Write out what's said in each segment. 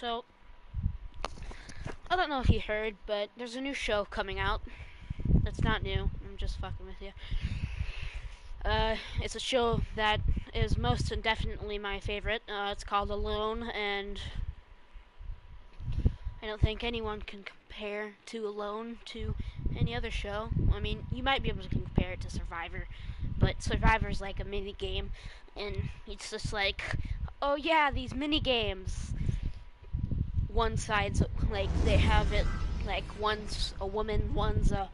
So, I don't know if you heard, but there's a new show coming out. That's not new. I'm just fucking with you. It's a show that is most and definitely my favorite. It's called Alone, and I don't think anyone can compare to Alone to any other show. I mean, you might be able to compare it to Survivor, but Survivor's like a mini game, and it's just like, oh yeah, these mini games. One side's like they have it like one's a woman, one's a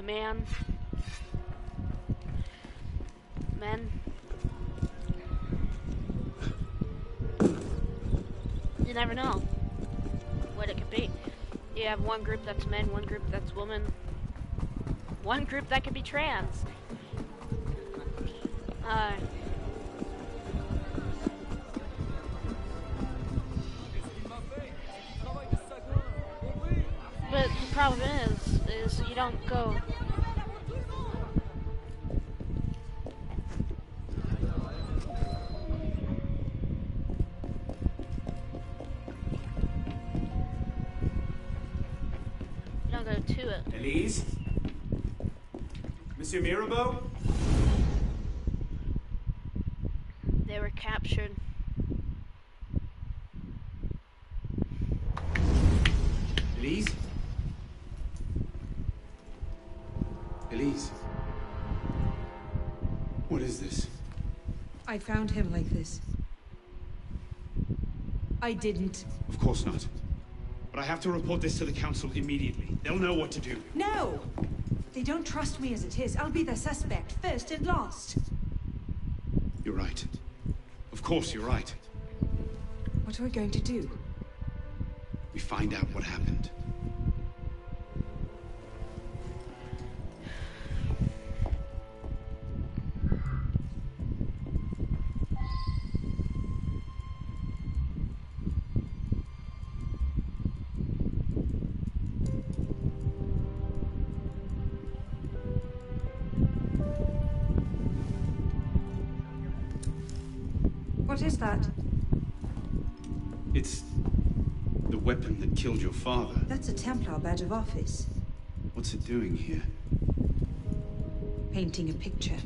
man. Men. You never know what it could be. You have one group that's men, one group that's women, one group that could be trans. But the problem is you don't go. You don't go to it. Elise? Monsieur Mirabeau? They were captured. Elise? Elise? What is this? I found him like this. I didn't. Of course not. But I have to report this to the council immediately. They'll know what to do. No! They don't trust me as it is. I'll be the suspect, first and last. You're right. Of course you're right. What are we going to do? We find out what happened. What is that? It's the weapon that killed your father. That's a Templar badge of office. What's it doing here? Painting a picture.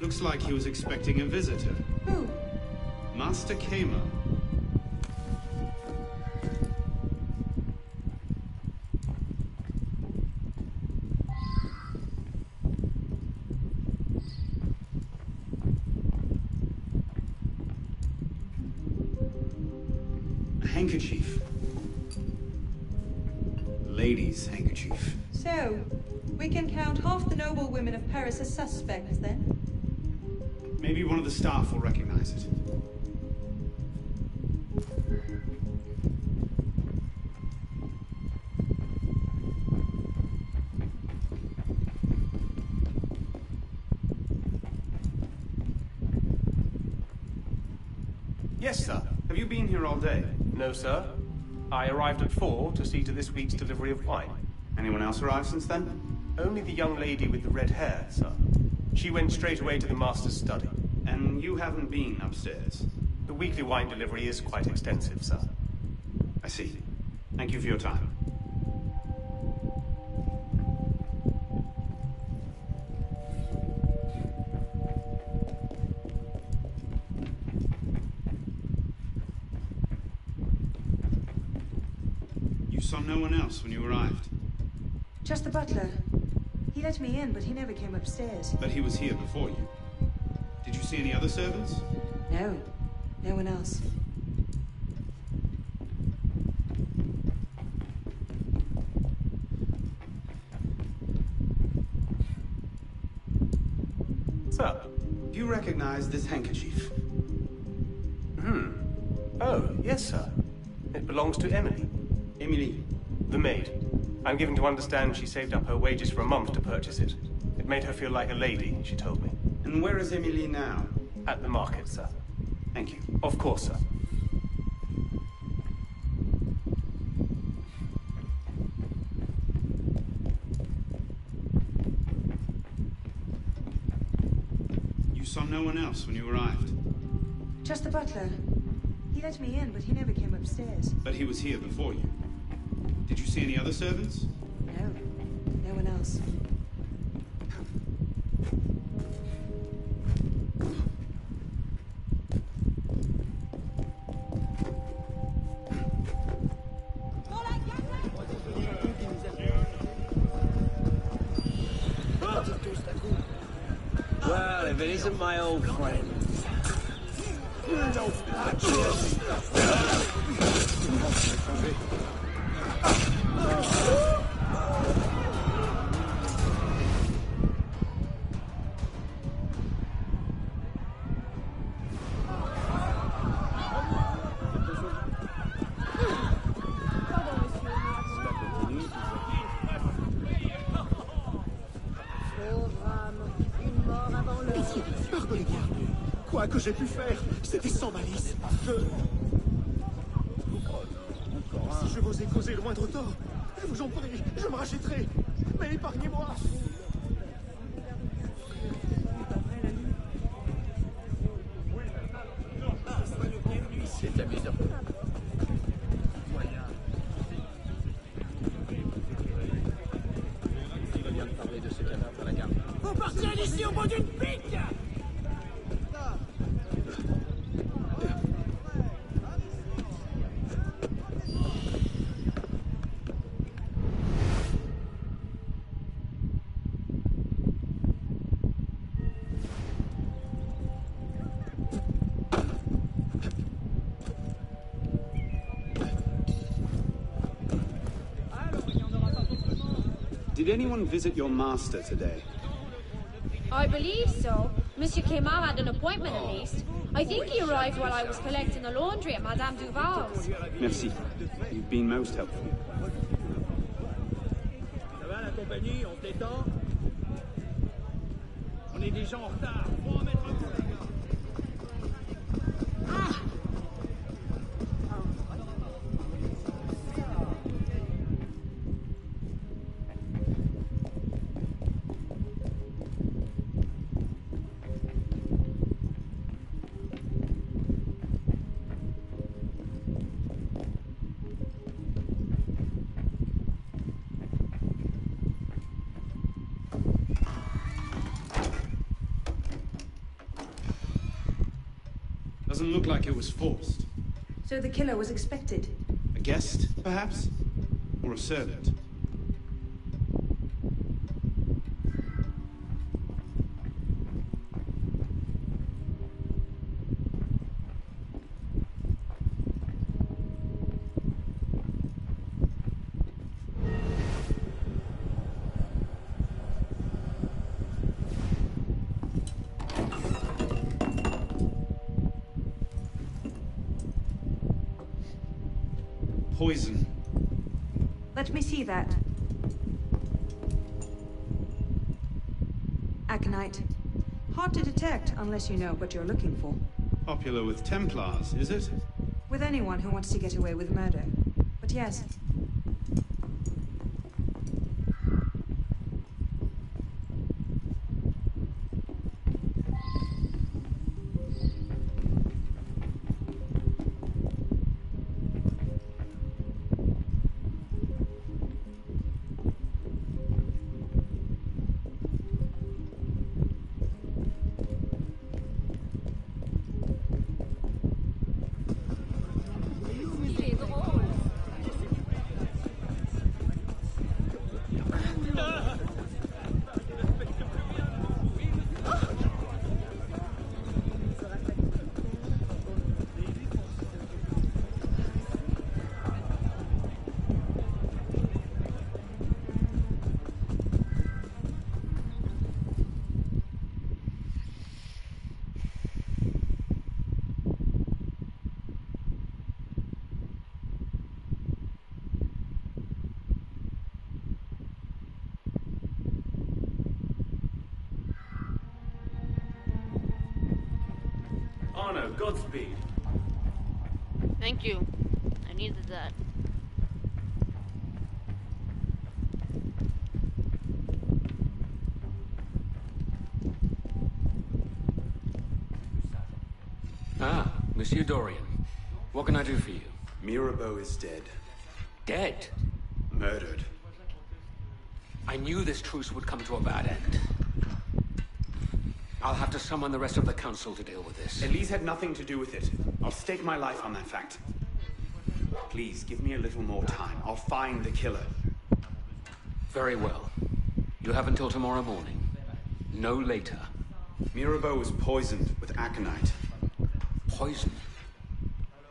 Looks like he was expecting a visitor. Who? Master Kama. A handkerchief. Lady's handkerchief. So, we can count half the noble women of Paris as suspects, then? Maybe one of the staff will recognize it. Yes, sir. Have you been here all day? No, sir. I arrived at 4 to see to this week's delivery of wine. Anyone else arrived since then? Only the young lady with the red hair, sir. She went straight away to the master's study. And you haven't been upstairs? The weekly wine delivery is quite extensive, sir. I see. Thank you for your time. You saw no one else when you arrived? Just the butler. He let me in, but he never came upstairs. But he was here before you. Did you see any other servants? No. No one else. Sir? Do you recognize this handkerchief? Oh, yes, sir. It belongs to Emily. Emily. The maid. I'm given to understand she saved up her wages for a month to purchase it. It made her feel like a lady, she told me. And where is Emily now? At the market, sir. Thank you. Of course, sir. You saw no one else when you arrived? Just the butler. He let me in, but he never came upstairs. But he was here before you. Did you see any other servants? No. No one else. Well, if it isn't my old friend. Quoi que j'ai pu faire, c'était sans malice. Si je vous ai causé le moindre tort, je vous en prie, je me rachèterai. Mais épargnez-moi. C'est amusant. Il vient de parler de ce canard à la gare. Vous partez d'ici au bout d'une pique. Did anyone visit your master today? I believe so. Monsieur Quemar had an appointment at least. I think he arrived while I was collecting the laundry at Madame Duval's. Merci. You've been most helpful. Ça va la compagnie, on se détend. On est déjà en retard. Faut en mettre un coup. Doesn't look like it was forced. So the killer was expected. A guest, perhaps? Or a servant? Poison. Let me see that. Aconite. Hard to detect unless you know what you're looking for. Popular with Templars, is it? With anyone who wants to get away with murder. But yes. Arno, Godspeed. Thank you. I needed that. Ah, Monsieur Dorian. What can I do for you? Mirabeau is dead. Dead? Murdered. I knew this truce would come to a bad end. I'll have to summon the rest of the council to deal with this. Elise had nothing to do with it. I'll stake my life on that fact. Please, give me a little more time. I'll find the killer. Very well. You have until tomorrow morning. No later. Mirabeau was poisoned with aconite. Poison?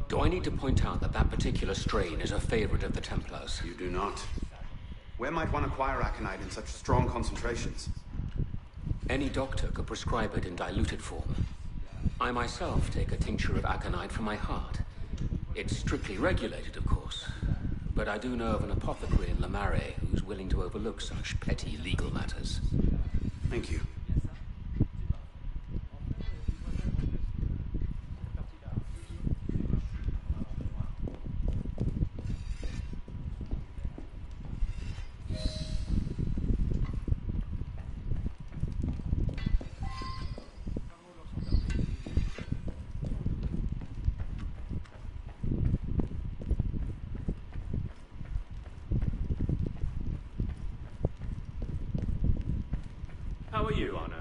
Do I need to point out that that particular strain is a favorite of the Templars? You do not. Where might one acquire aconite in such strong concentrations? Any doctor could prescribe it in diluted form. I myself take a tincture of aconite for my heart. It's strictly regulated, of course. But I do know of an apothecary in Le Marais who's willing to overlook such petty legal matters. Thank you. How are you, Arno?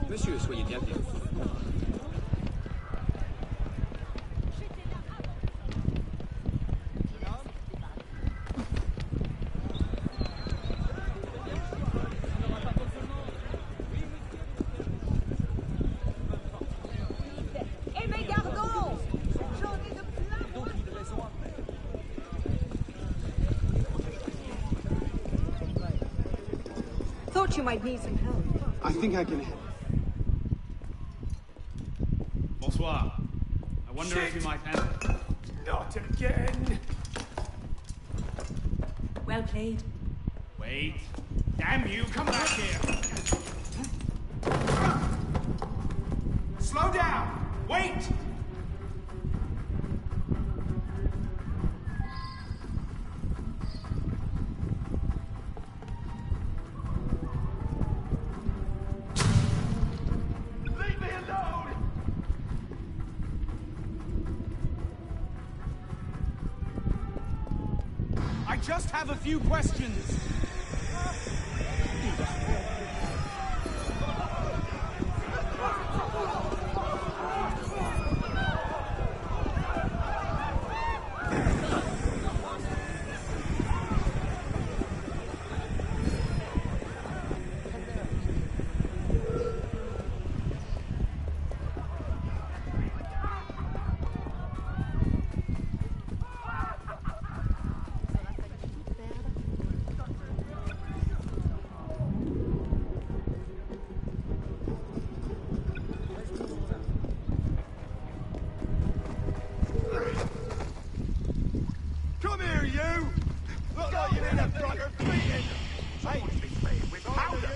Monsieur, soyez bienvenu. Et mes gardons! J'en ai de plein. Thought you might need some help. I think I can help. Bonsoir. I wonder if you might enter. Not again! Well played. Wait. Damn you, come back here. Slow down. Wait. Leave me alone! I just have a few questions. Come here, you! Look like you need a fucker beating! Hey, with powder!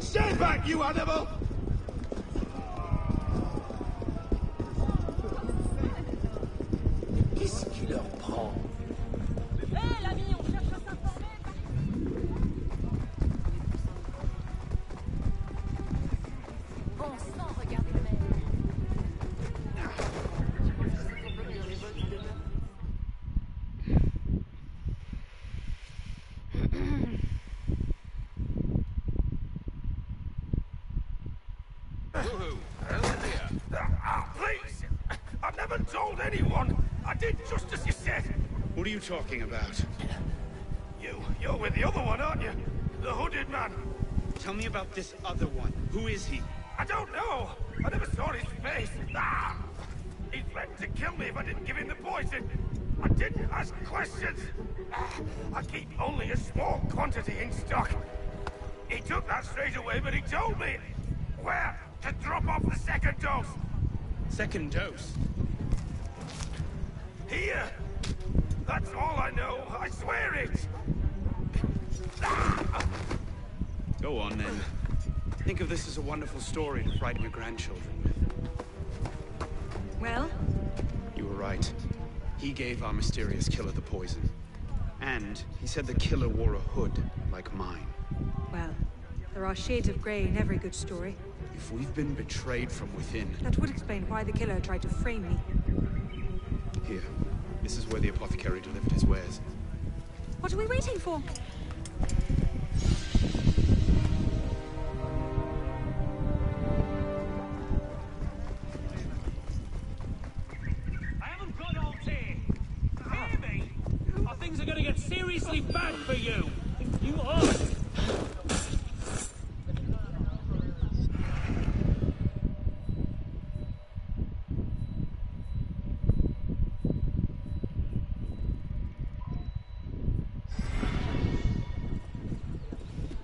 Stand back, you animal! Qu'est-ce qui leur prend? Hé, l'ami, on cherche à s'informer. Bon sang, regardez le mec. Please! I've never told anyone! I did just as you said! What are you talking about? You're with the other one, aren't you? The hooded man. Tell me about this other one. Who is he? I don't know! I never saw his face! Ah! He threatened to kill me if I didn't give him the poison! I didn't ask questions! Ah, I keep only a small quantity in stock. He took that straight away, but he told me where to drop off the second dose. Second dose? Here! That's all I know, I swear it! Ah! Go on, then. Think of this as a wonderful story to frighten your grandchildren with. Well? You were right. He gave our mysterious killer the poison. And he said the killer wore a hood, like mine. Well, there are shades of grey in every good story. If we've been betrayed from within... That would explain why the killer tried to frame me. Here. This is where the apothecary delivered his wares. What are we waiting for? I haven't got all day. Hear me? Or things are gonna get seriously bad for you. You are.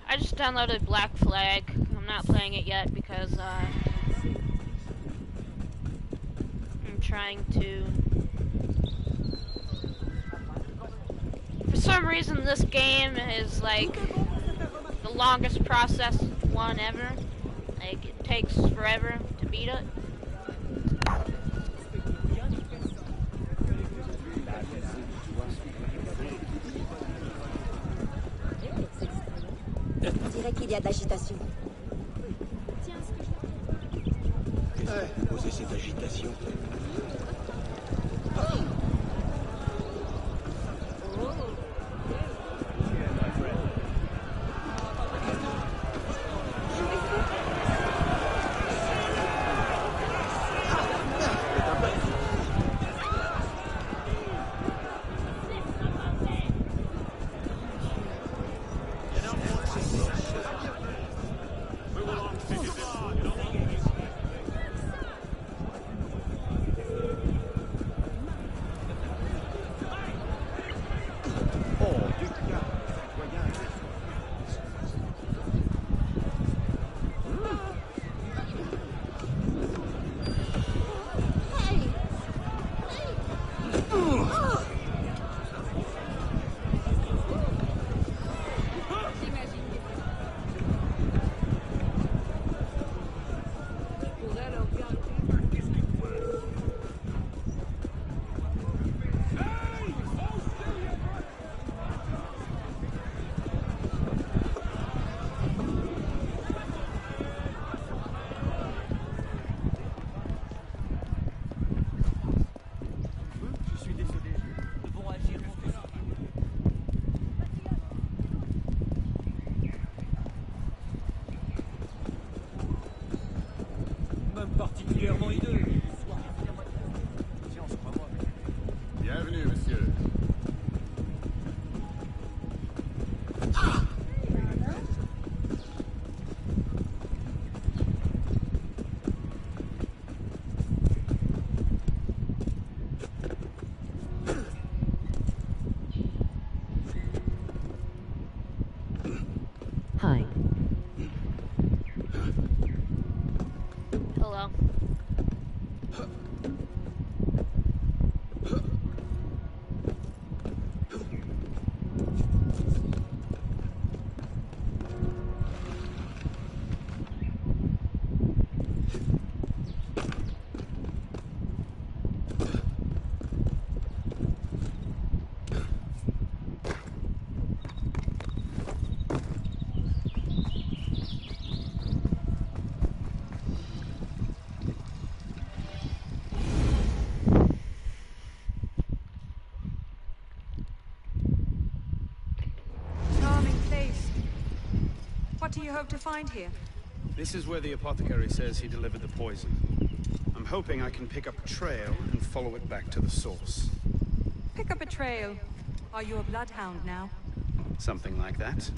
I just downloaded Black Flag. I'm not playing it yet because I'm trying to... For some reason this game is like the longest process one ever. Like it takes forever to beat it. On dirait qu'il y a de l'agitation. Qu'est-ce qui a causé cette agitation? Particulièrement hideux. Bienvenue, monsieur. Hi. Hello. What do you hope to find here? This is where the apothecary says he delivered the poison. I'm hoping I can pick up a trail and follow it back to the source. Pick up a trail. Are you a bloodhound now? Something like that.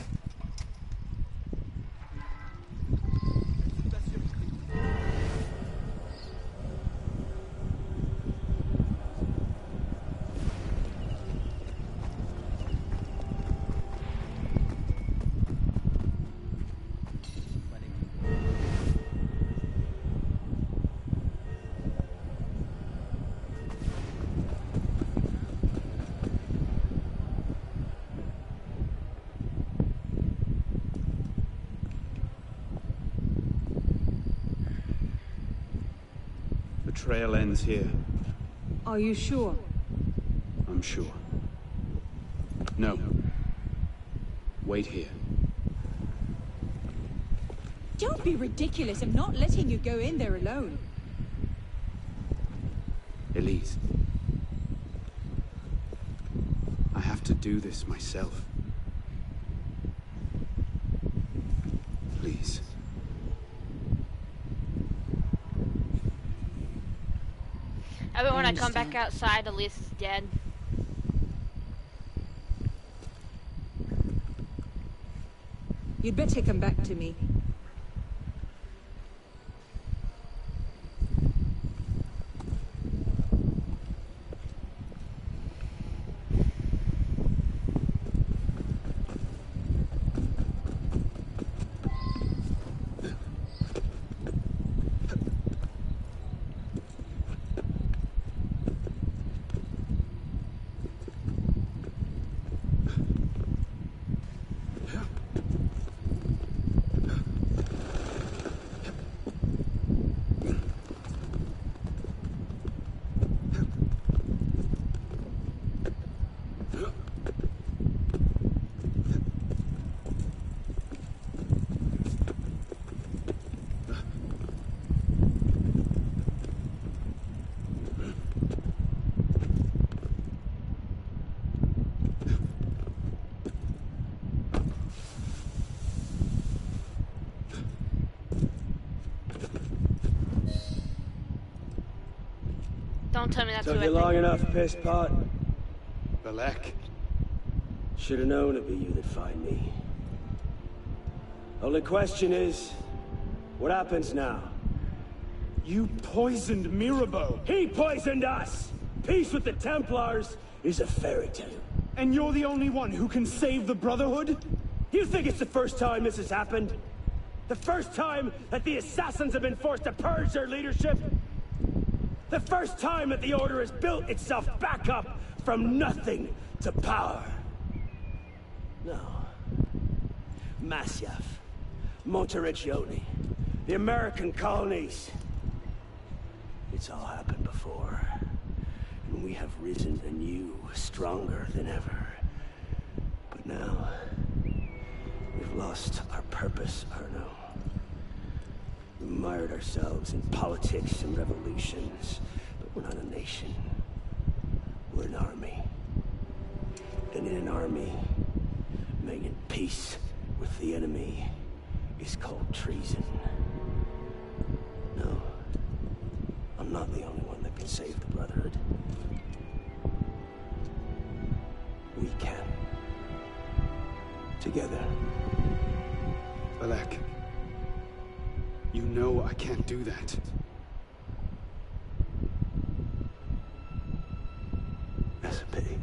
The trail ends here. Are you sure? I'm sure. No. Wait here. Don't be ridiculous. I'm not letting you go in there alone. Elise. I have to do this myself. Please. I bet when I come back outside, Elise is dead. You'd better come back to me. Don't tell me that's Took who I you think. long enough, piss pot. Badluck. Should have known it'd be you that'd find me. Only question is, what happens now? You poisoned Mirabeau. He poisoned us! Peace with the Templars is a fairy tale. And you're the only one who can save the Brotherhood? You think it's the first time this has happened? The first time that the Assassins have been forced to purge their leadership? The first time that the Order has built itself back up from nothing to power? No. Masyaf, Monteriggioni, the American colonies. It's all happened before. And we have risen anew, stronger than ever. But now, we've lost our purpose, Arno. We mired ourselves in politics and revolutions, but we're not a nation. We're an army. And in an army, making peace with the enemy is called treason. No, I'm not the only one that can save the Brotherhood. We can. Together. Badluck. You know I can't do that. That's a pity.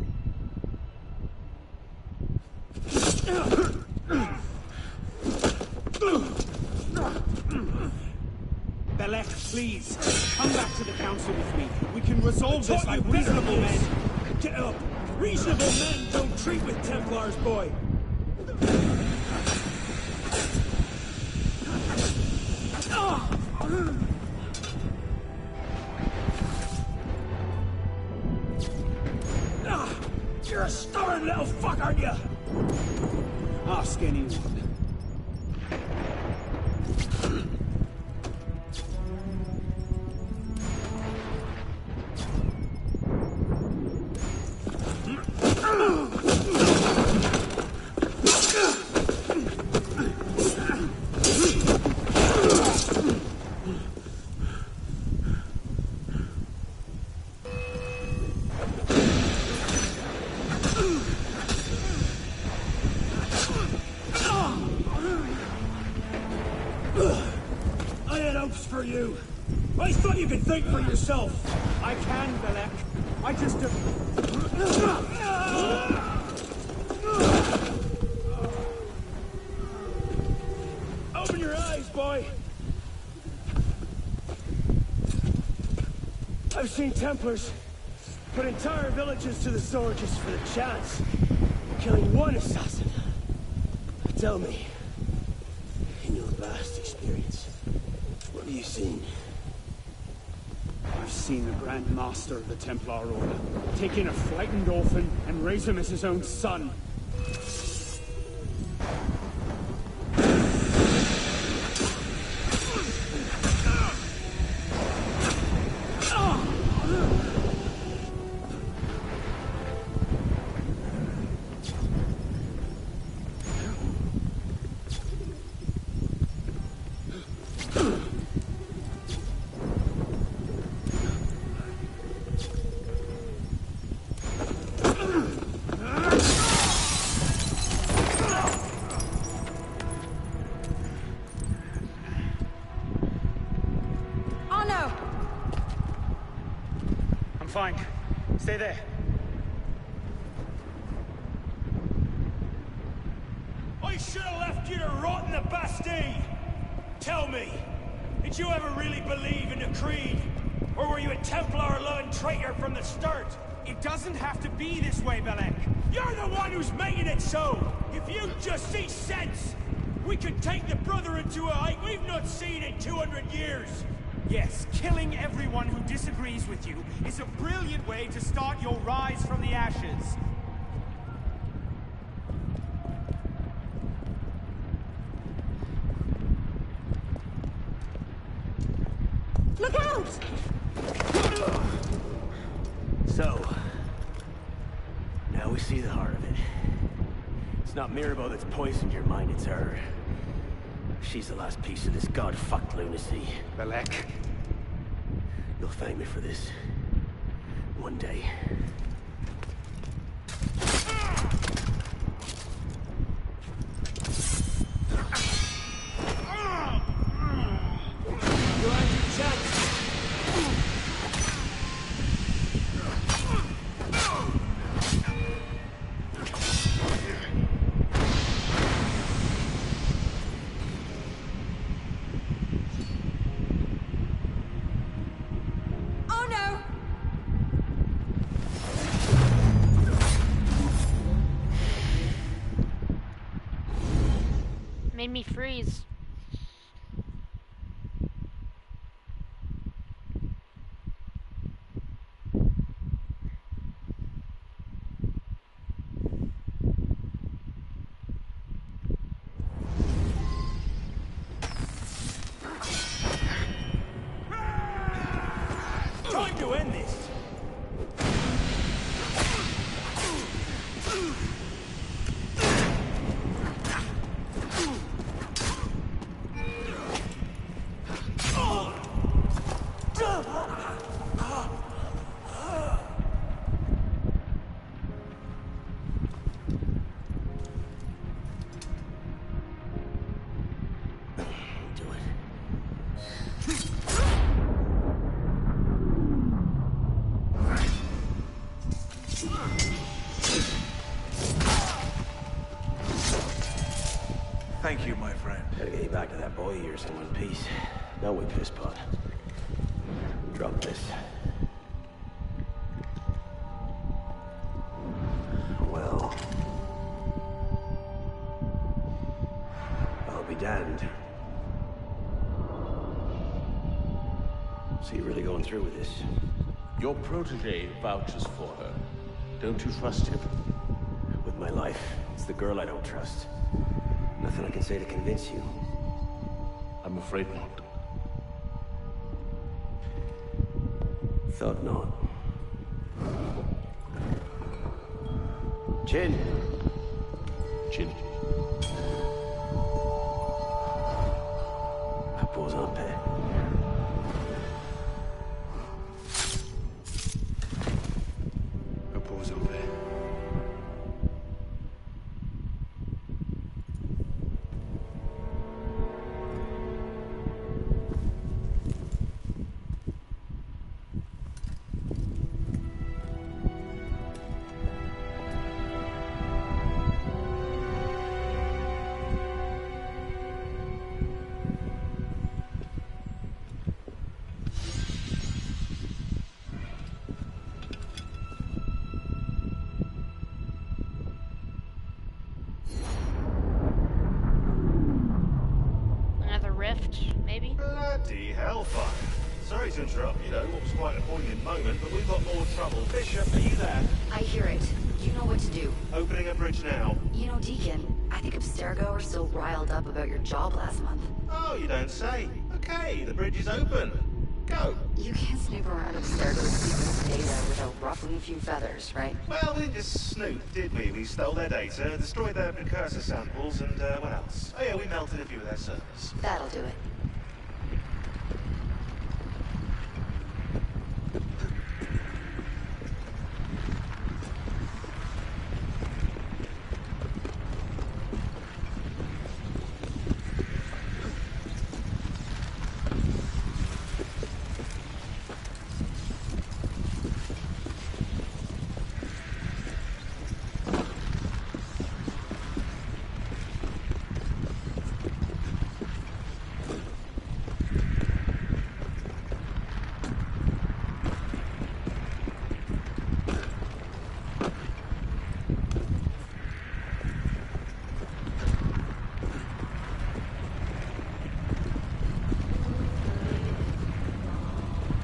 Badluck, please, come back to the council with me. We can resolve this like reasonable men. Get up! Reasonable men don't treat with Templars, boy! You're a stubborn little fuck, aren't you? Ask anyone. I had hopes for you. I thought you could think for yourself. I can, Badluck. I just... Open your eyes, boy. I've seen Templars put entire villages to the sword just for the chance of killing one assassin. Tell me, in your vast experience, what have you seen? I've seen the Grand Master of the Templar Order take in a frightened orphan and raise him as his own son. Fine. Stay there. I should have left you to rot in the Bastille! Tell me, did you ever really believe in the Creed? Or were you a Templar-loving traitor from the start? It doesn't have to be this way, Badluck. You're the one who's making it so! If you just see sense, we could take the Brotherhood to a height we've not seen in 200 years! Yes, killing everyone who disagrees with you is a brilliant way to start your rise from the ashes. Look out! So, now we see the heart of it. It's not Mirabelle that's poisoned your mind, it's her. She's the last piece of this god-fucked lunacy. Badluck. You'll thank me for this. One day. You had your chance. Made me freeze. Time to end this! Thank you, my friend. Gotta get you back to that boy of yours in one piece. No way, piss pot. Drop this. Well... I'll be damned. So you're really going through with this? Your protege vouches for her. Don't you trust him? With my life, it's the girl I don't trust. Nothing I can say to convince you. I'm afraid not. Thought not. Chin. Chin. Repose en paix. Repose en paix. rift, maybe? Bloody hellfire. Sorry to interrupt, you know, what was quite a poignant moment, but we've got more trouble. Bishop, are you there? I hear it. You know what to do. Opening a bridge now. You know, Deacon, I think Abstergo are still riled up about your job last month. Oh, you don't say. Okay, the bridge is open. Go. You can't snoop around Abstergo's secret data without ruffling a few feathers, right? Well, we didn't just snoop, did we? We stole their data, destroyed their precursor samples, and what else? Oh yeah, we melted a few of their servers. That'll do it.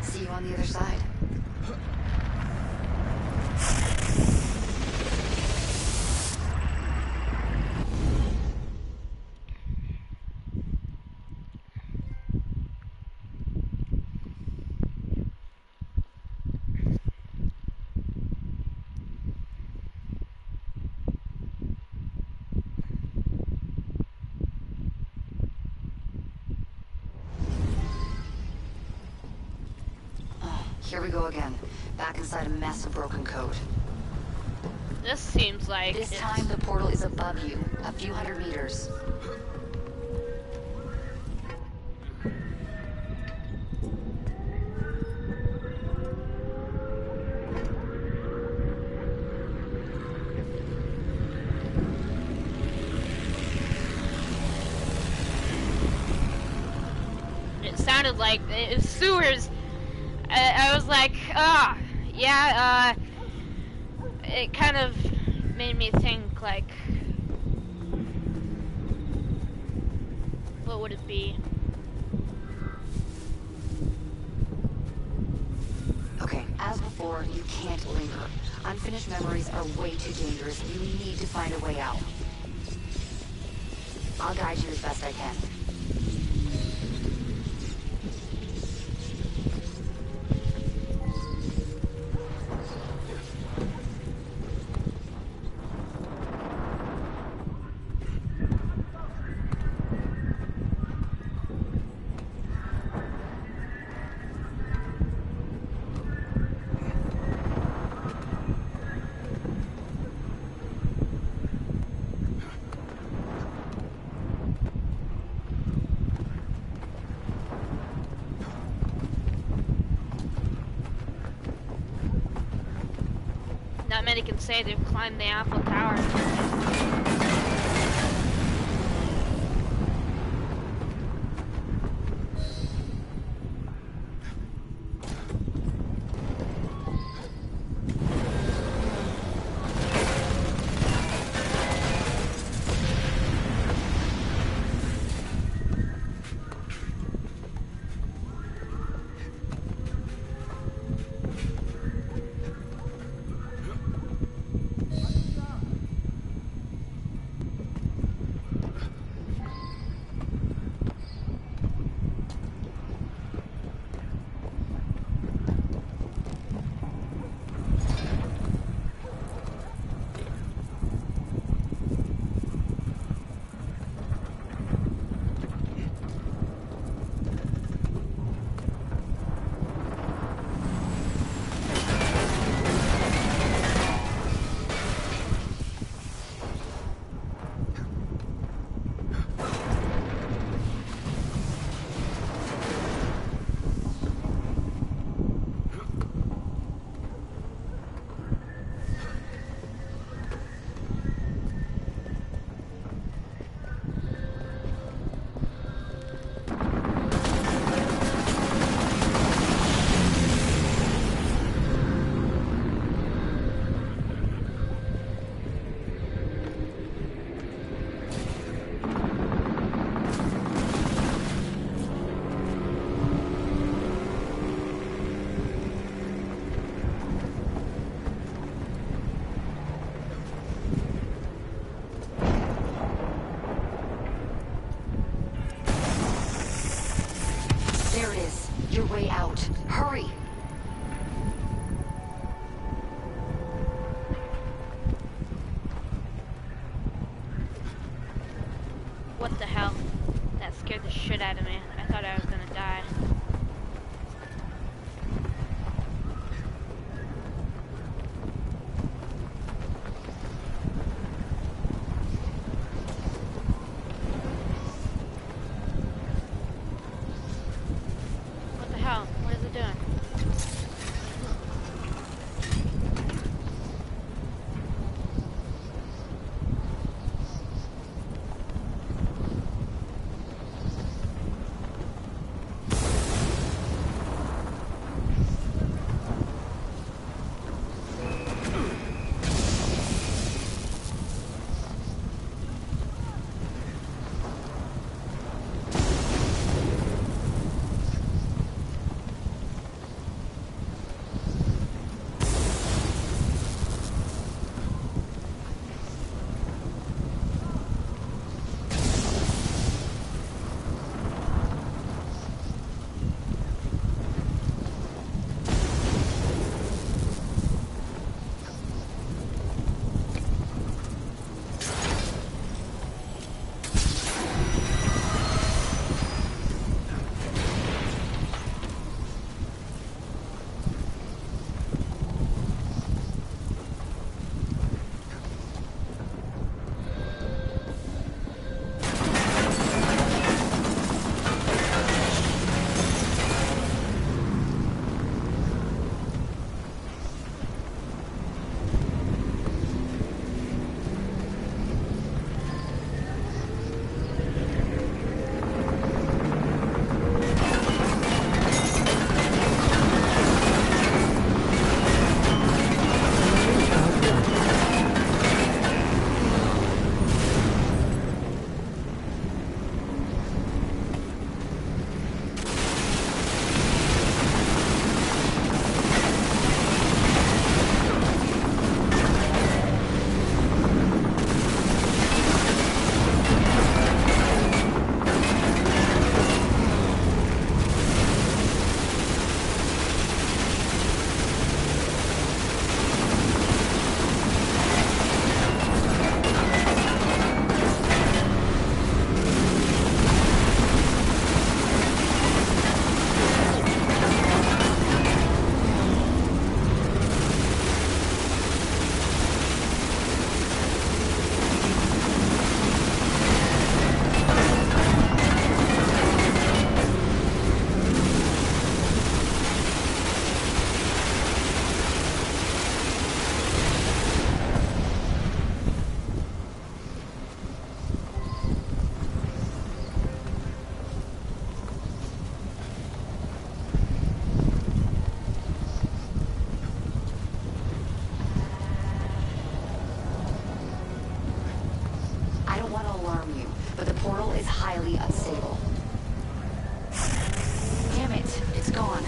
See you on the other side. Here we go again. Back inside a mess of broken code. This seems like This time the portal is above you, a few hundred meters. it sounded like it was sewers. I was like, it kind of made me think, like, what would it be? Okay, as before, you can't linger. Unfinished memories are way too dangerous. You need to find a way out. I'll guide you as best I can. Not many can say they've climbed the Eiffel Tower. your way out. Hurry! What the hell? That scared the shit out of me. I thought I was gonna die. What the hell? What is it doing? but the portal is highly unstable. Damn it, it's gone.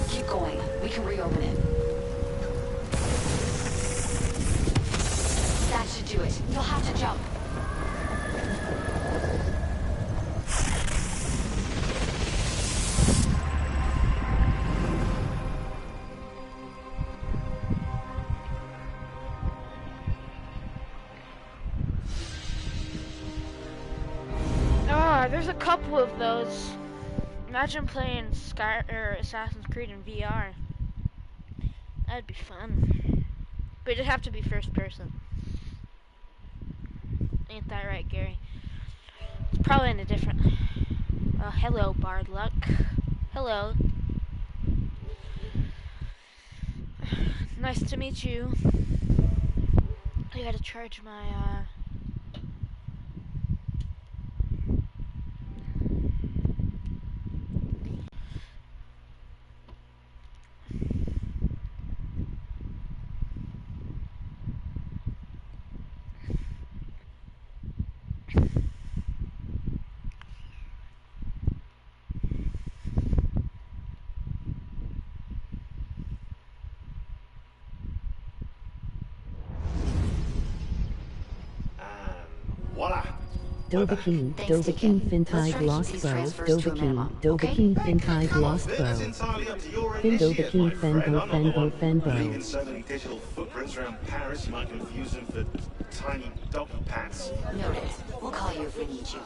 Keep going. We can reopen it. That should do it. You'll have to jump. There's a couple of those. Imagine playing Assassin's Creed in VR. That'd be fun. But it'd have to be first person. Ain't that right, Gary? It's probably in a different... hello, Badluck. Hello. Nice to meet you. I gotta charge my, Dovahkiin, Thanks, Dovahkiin, Deacon. Let's Fintai, try to keep Lost these Bow, transfers to a Dovahkiin, minimum, okay? Dovahkiin, Fintai, Lost Bow. It's entirely up to your Fin initiate, Dovahkiin, my friend. Fenbo, I'm not the Fenbo, one leaving Fenbo. so many digital footprints around Paris you might confuse them for tiny dog pats. Noted. We'll call you if we need you.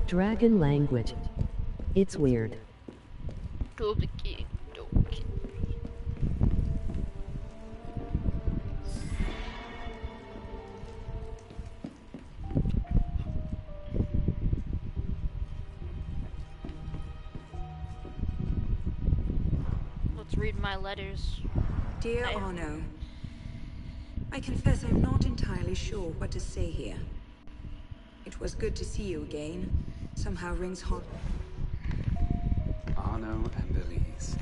Dragon language. It's weird. Dovahkiin. Let's read my letters. Dear Arno, I confess I'm not entirely sure what to say here. It was good to see you again. Somehow rings hot. Arno and Elise.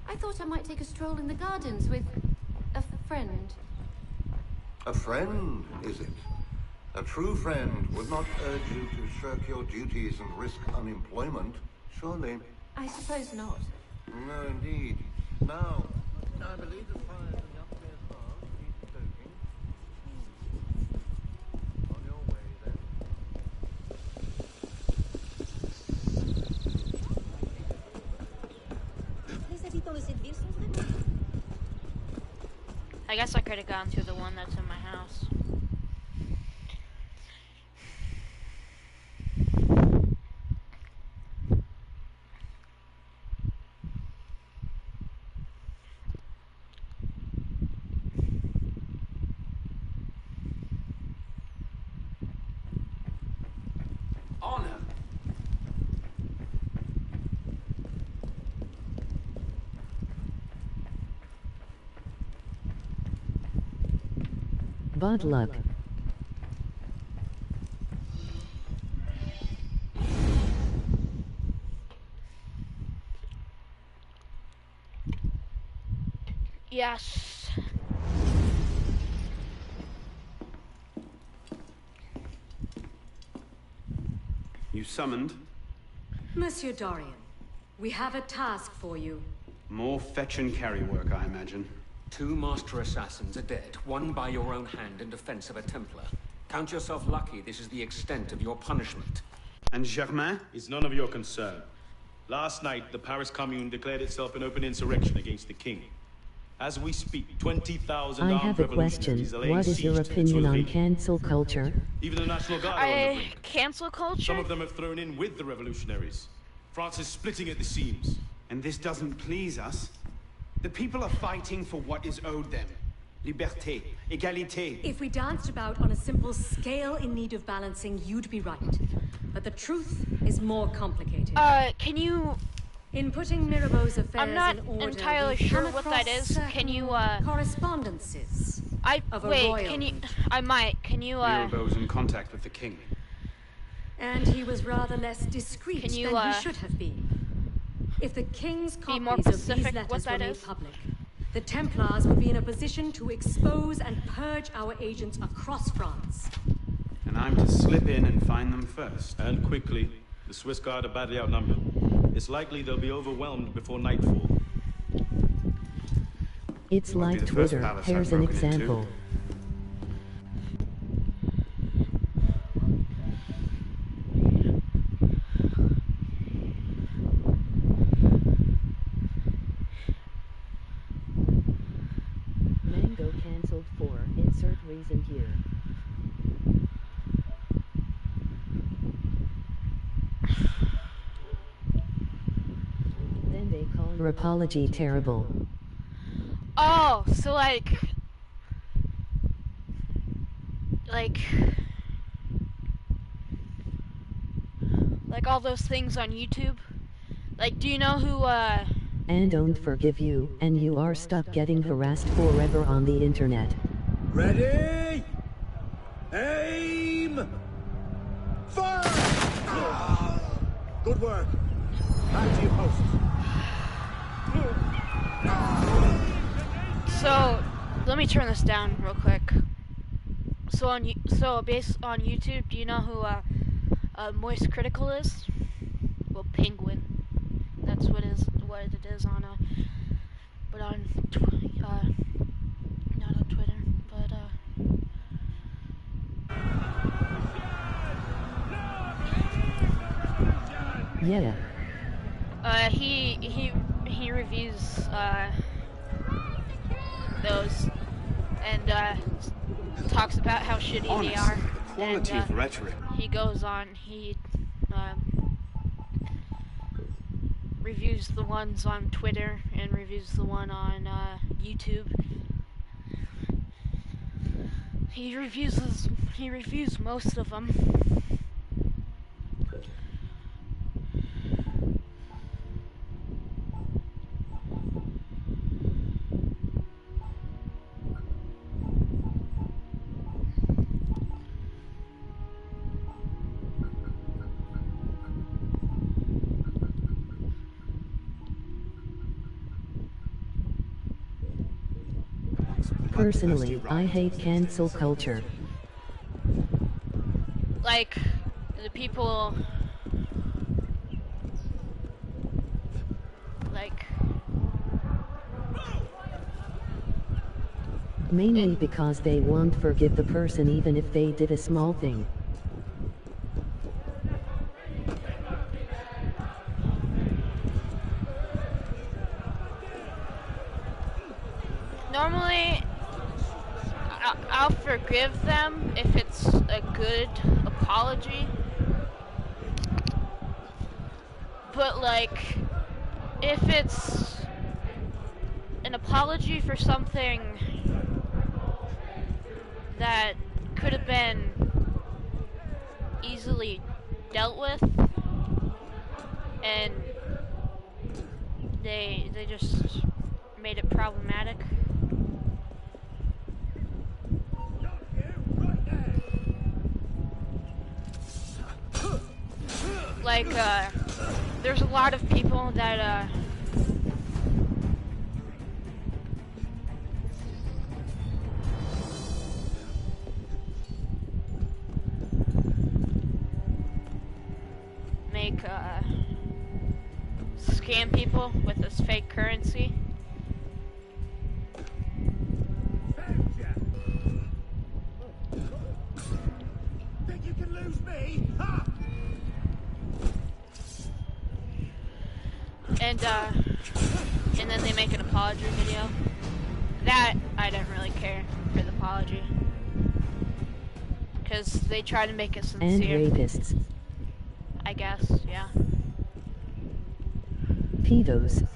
I thought I might take a stroll in the gardens with a friend. A friend, is it? A true friend would not urge you to shirk your duties and risk unemployment, surely? I suppose not. No, indeed. Now, I believe the fire in the upstairs bar needs stoking. On your way, then. I guess I could have gone through the one that's in my house. Honor. Badluck. Yes. You summoned? Monsieur Dorian, we have a task for you. More fetch and carry work, I imagine. 2 master assassins are dead, one by your own hand in defense of a Templar. Count yourself lucky this is the extent of your punishment. And Germain? It's none of your concern. Last night, the Paris Commune declared itself an open insurrection against the king. As we speak, 20,000 I armed have a question. revolutionaries are laying What is your siege to opinion on Tuileries. cancel culture? Even the National Guard are on the brink. Cancel culture? Some of them have thrown in with the revolutionaries. France is splitting at the seams. And this doesn't please us? The people are fighting for what is owed them. Liberté, égalité. If we danced about on a simple scale in need of balancing, you'd be right. But the truth is more complicated. Can you... In putting Mirabeau's affairs I'm not in order, entirely we've sure come what that across is. Can you, correspondences of a wait, royal can you... nature. I might. Can you, Mirabeau's in contact with the king. And he was rather less discreet Can you, than he should have been. If the king's be more copies of these specific letters what that were made is? public, the Templars would be in a position to expose and purge our agents across France. And I'm to slip in and find them first. And quickly. The Swiss Guard are badly outnumbered. It's likely they'll be overwhelmed before nightfall. It's Won't be like the first Twitter. palace Here's I've an broken into. example. Mango cancelled for insert reason here. Then they call your apology terrible. Oh, so like all those things on YouTube. Like, do you know who and don't forgive you, and you are stuck getting harassed forever on the internet. Ready? Aim! Fire! Good work. Back to your post. So, let me turn this down real quick. So based on YouTube, do you know who Moist Critical is? Well, Penguin. That's what it is on but on not on Twitter, but Yeah. He reviews those and talks about how shitty Honestly, they are. the quality and, of rhetoric. He goes on. He reviews the ones on Twitter and reviews the one on YouTube. He reviews most of them. Personally, I hate cancel culture. Like, the people, like, Mainly because they won't forgive the person even if they did a small thing. normally, I'll forgive them if it's a good apology. But, like, if it's an apology for something that could have been easily dealt with, and they just made it problematic. Like, there's a lot of people that, make, scam people with this fake currency. Think you can lose me? Ha! And then they make an apology video. That, I don't really care for the apology. Because they try to make it sincere. And rapists. I guess, yeah. Pedos.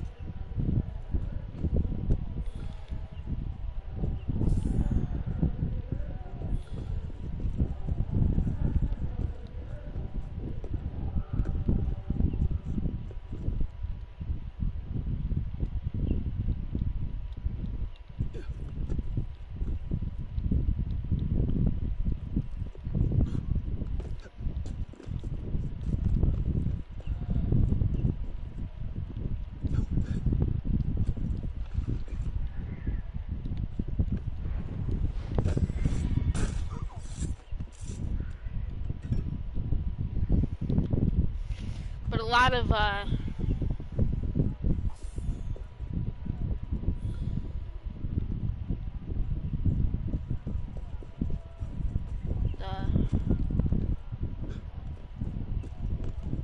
But a lot of,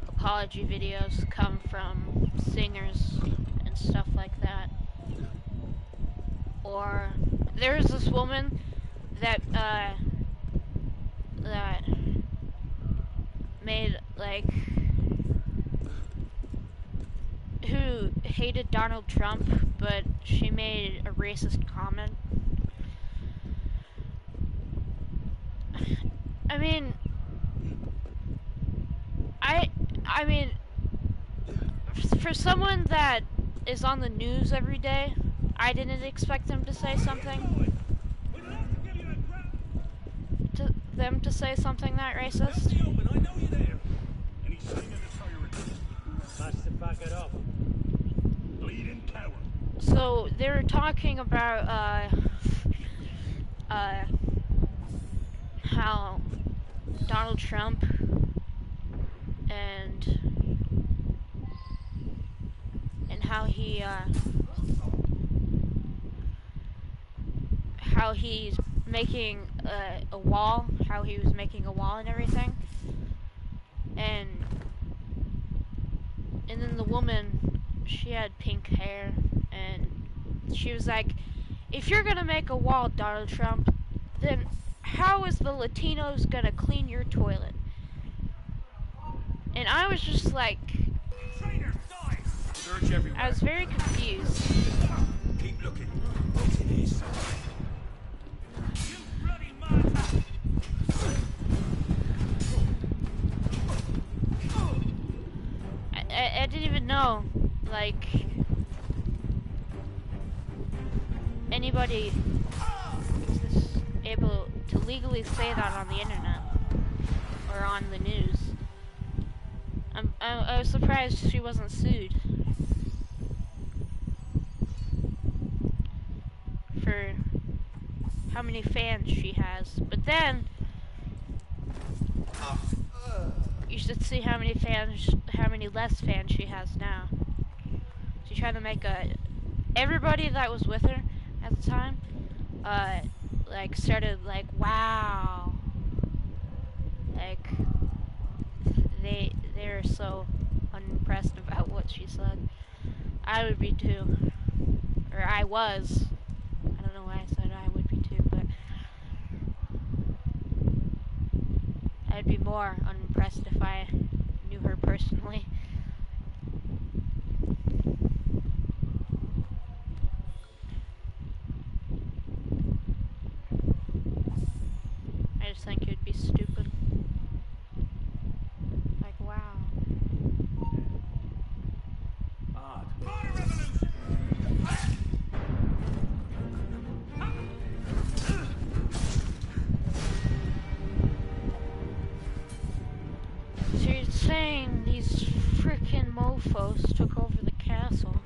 apology videos come from singers and stuff like that. Or there's this woman that that made, like, who hated Donald Trump, but she made a racist comment. I mean, I mean, for someone that is on the news every day, I didn't expect them to say something. To say something that racist. So they were talking about how Donald Trump and how he's making a wall, how he was making a wall and everything, and then the woman, she had pink hair, and she was like, if you're gonna make a wall, Donald Trump, then how is the Latinos gonna clean your toilet? And I was just like, I was very confused. Keep looking. I didn't even know, like, anybody is able to legally say that on the internet or on the news. I was surprised she wasn't sued for how many fans she has. But then you should see how many less fans she has now. She tried to make everybody that was with her at the time, like, started, like, wow. Like, they were so unimpressed about what she said. I would be too. Or I was. I don't know why I said I would be too, but I'd be more unimpressed if I knew her personally. I just think it would be stupid. Like, wow. So you're saying these frickin' mofos took over the castle?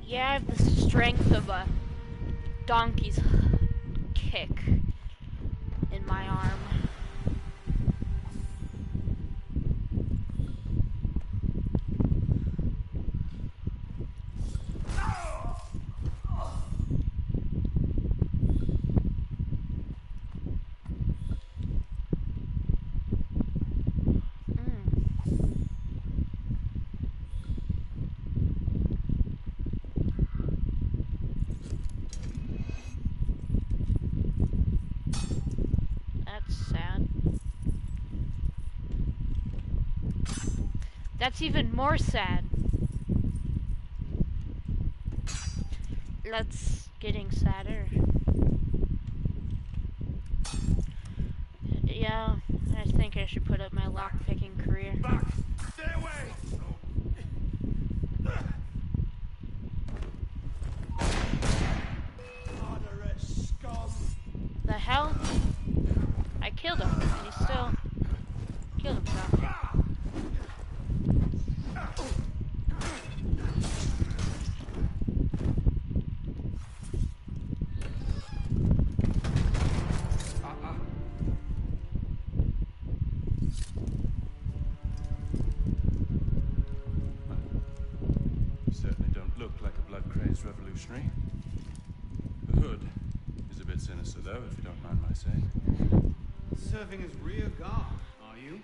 Yeah, I have the strength of a donkey's kick in my arm. That's even more sad. That's getting sadder. Yeah, I think I should put up my lockpicking career. Back! Stay away! The hell? I killed him, and he still killed himself. Certainly don't look like a blood-crazed revolutionary. The hood bit sinister, though, if you don't mind my saying. Serving as rear guard, are you?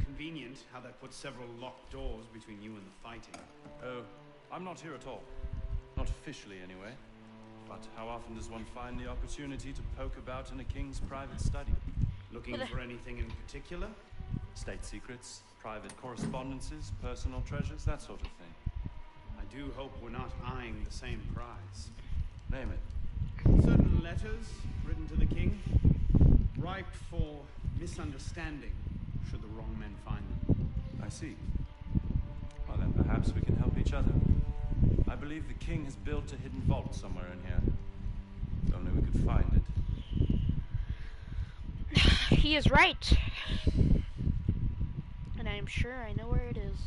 Convenient how that puts several locked doors between you and the fighting. Oh, I'm not here at all. Not officially, anyway. But how often does one find the opportunity to poke about in a king's private study? Looking for anything in particular? State secrets, private correspondences, personal treasures, that sort of thing. I do hope we're not eyeing the same prize. Name it. Certain letters written to the king, ripe for misunderstanding, should the wrong men find them. I see. Well, then perhaps we can help each other. I believe the king has built a hidden vault somewhere in here. If only we could find it. He is right. And I am sure I know where it is.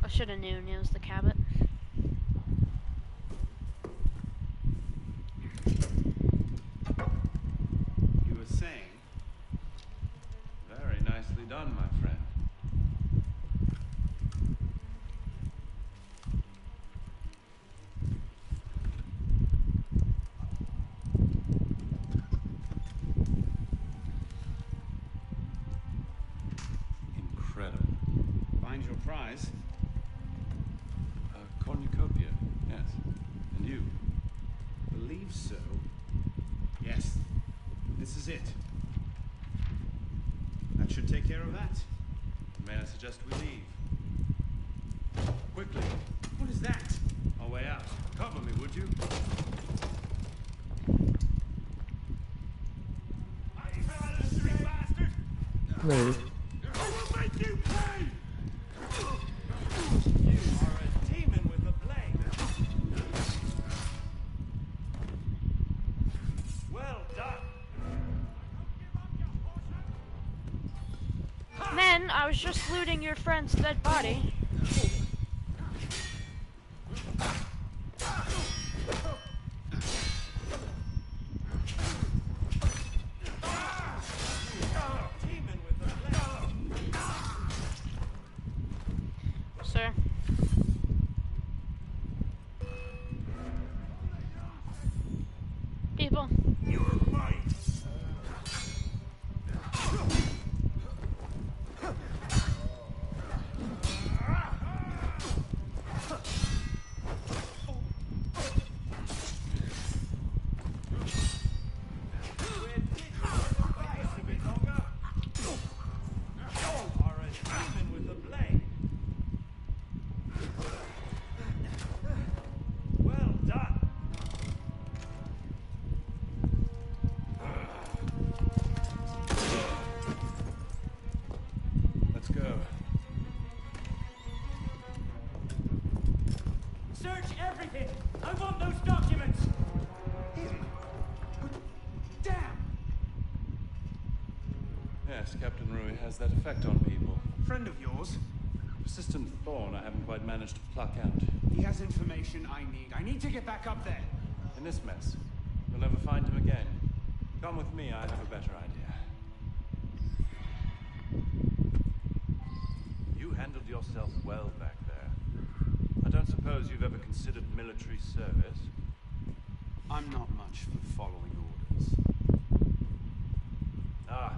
I should have known it was the Cabot. You were saying? Very nicely done, my friend. Incredible. Find your prize? A cornucopia, yes. And you? Believe so. Yes. This is it. That should take care of that. May I suggest we leave? Quickly. What is that? Our way out. Cover me, would you? Rude. I will make you pay! You are a demon with a blade. Well done. Man, I was just looting your friend's dead body. Sir. People. You're mine. Let's go. Search everything! I want those documents! Damn! Yes, Captain Rui has that effect on people. Friend of yours? Persistent thorn I haven't quite managed to pluck out. He has information I need. I need to get back up there. In this mess, we'll never find him again. Come with me, I have a better idea. You handled yourself well back there. I don't suppose you've ever considered military service? I'm not much for following orders. Ah,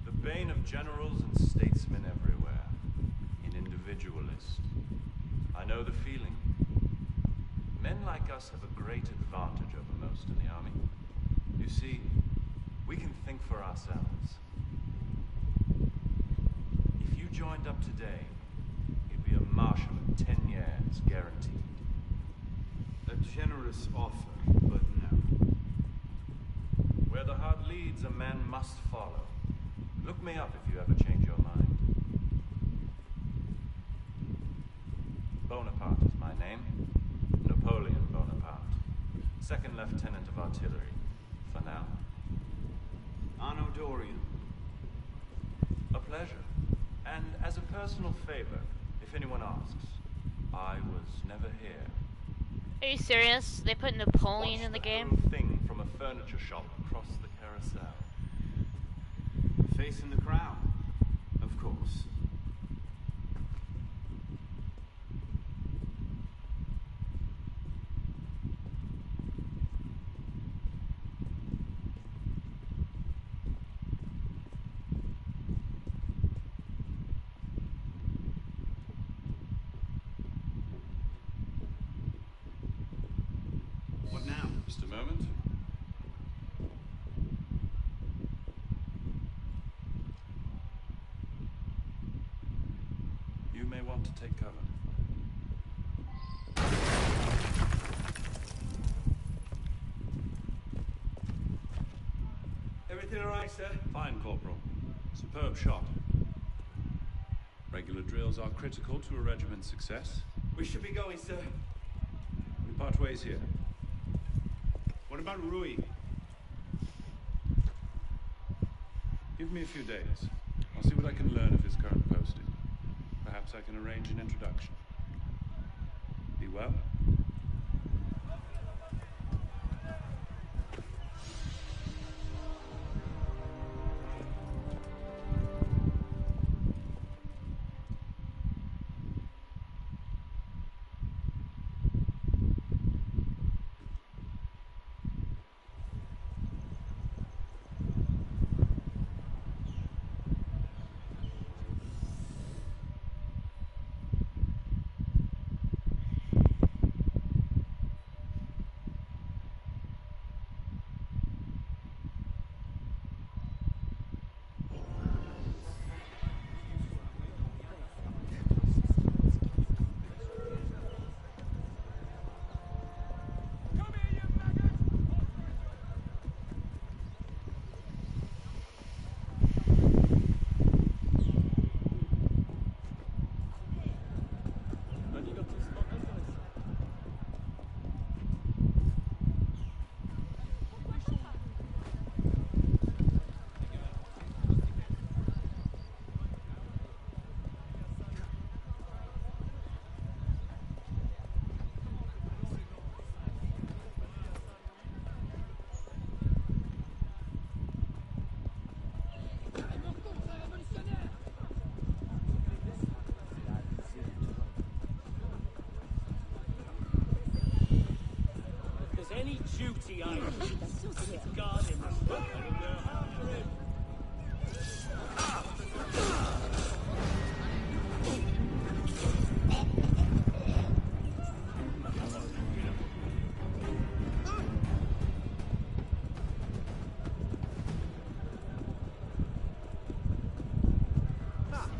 the bane of generals and statesmen everywhere. An individualist. I know the feeling. Men like us have a great advantage over most in the army. You see, we can think for ourselves. If you joined up today, you'd be a marshal in 10 years, guaranteed. A generous offer, but no. Where the heart leads, a man must follow. Look me up if you ever change your mind. Bonaparte is my name. Napoleon Bonaparte. Second Lieutenant of Artillery. For now. Anno Dorian. A pleasure. And as a personal favor, if anyone asks, I was never here. Are you serious? They put Napoleon in the game? Watch the whole thing from a furniture shop across the carousel. Facing the crowd. course. What now? Just a moment. You may want to take cover. Everything all right, sir? Fine, Corporal. Superb shot. Regular drills are critical to a regiment's success. We should be going, sir. We part ways here. What about Rui? Give me a few days. I'll see what I can learn of his current posting. Perhaps I can arrange an introduction. Be well. Any duty I have guarding this book, I will know how for him.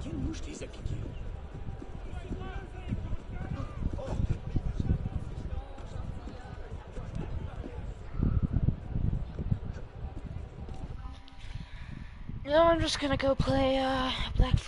You musst diese Kiki. No, I'm just gonna go play Black Flag.